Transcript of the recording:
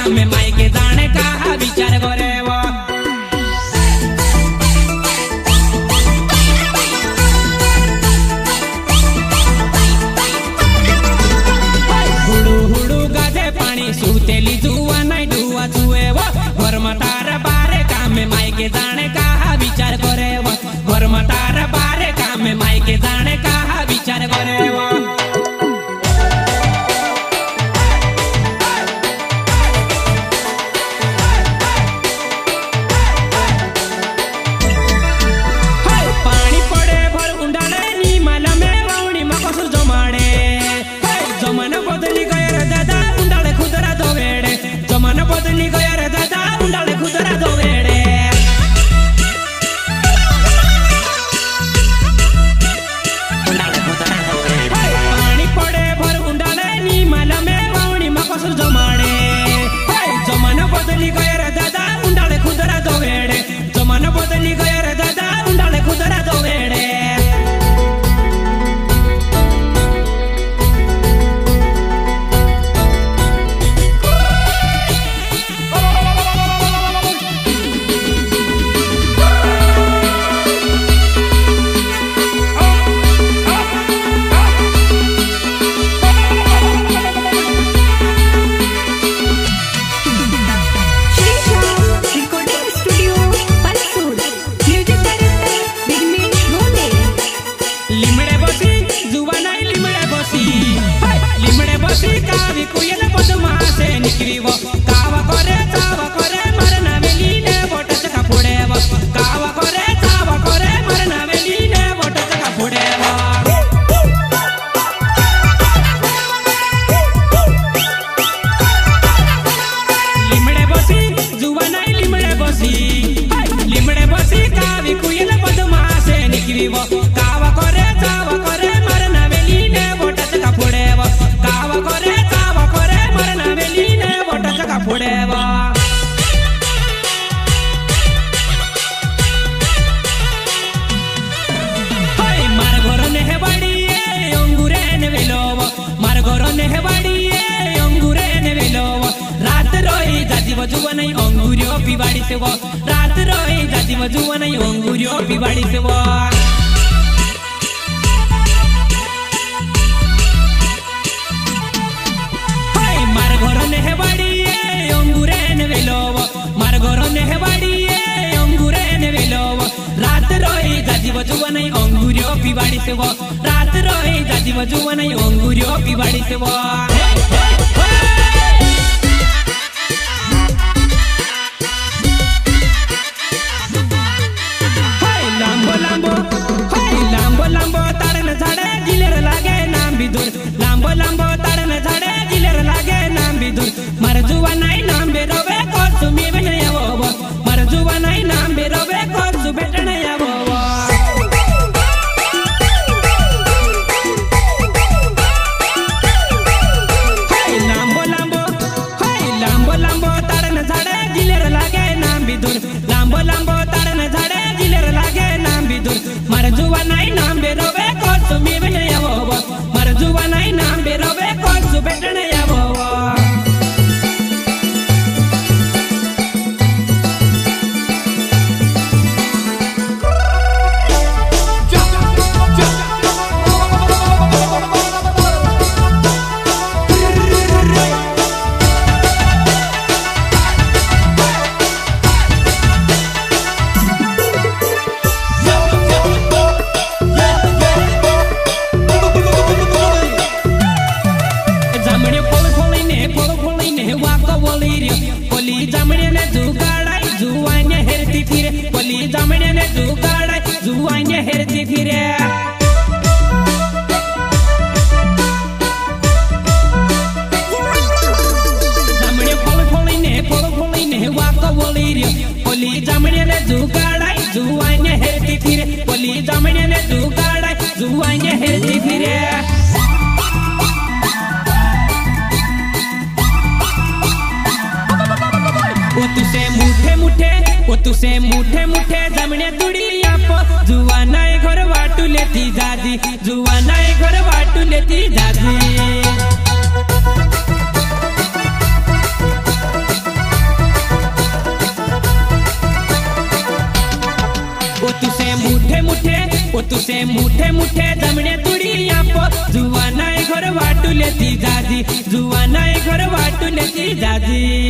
काम मायके जाने का विचार करे वो हुडू हुडू गाजे पाणी सुतेली जुवा नाही डुवा जुए वो भरमतार बारे काम मायके जाने का विचार करे वो भरमतार बारे काम मायके जाने का विचार करे वो बदली गया रे दादा उंडाले खुदरा दो वेड़े उंडाले खुदरा दो वेड़े पानी पड़े भर उंडाले नी माला में वावणी मकसुर जमाड़े जमाना बदली गया रे दादा उंडाले खुदरा दो वेड़े जमाना बदली गया रे दादा उंडाले खुदरा दो वेड़े जुवा नहीं अंगूरियों पिवाड़ी से वो रात रोए जाती जुवा नहीं अंगूरियों पिवाड़ी से वो मार घरों ने है बाड़ी अंगूरे ने वेलो मार घरों ने है बाड़ी अंगूरे ने वेलो रात रोए जाती जुवा नहीं अंगूरियों पिवाड़ी से वो रात रोए जाती जुवा नहीं अंगूरियों पिवाड़ी से वो लांबो ताड़न झाडे जिलेर लागे नाम बिदुर लांबो ताड़न झाडे जिलेर लागे नाम बिदुर मार जुवा नाही नाम बेरोबे कोसु मी बेटण यावो मार जुवा नाही नाम बेरोबे कोसु बेटण यावो लांबो ताड़न झाडे जिलेर लागे नाम बिदुर लांबो ताड़न झाडे जिलेर लागे नाम बिदुर मार जुवा नाही नाम बेरोबे कोसु मी बेटण यावो मार जुवा नाही नाम बेरोबे कोसु बेटण यावो जामण्याने जुगाडाय जुवाने हेरती फिरे जामणे फळफळीने वाकवली रे पोली जामण्याने जुगाडाय जुवाने हेरती फिरे पोली जामण्याने जुगाडाय जुवाने हेरती फिरे तुसे मुठे मुठे जमणे तुडी आप जुवानाय घर वाटू लेती जाजी जुवानाय घर वाटू लेती जाजी ओ तुसे मुठे मुठे जमने तुड़ी आप जुआना घर वाटू लेती जाजी जुआना घर वाटू लेती जाजी।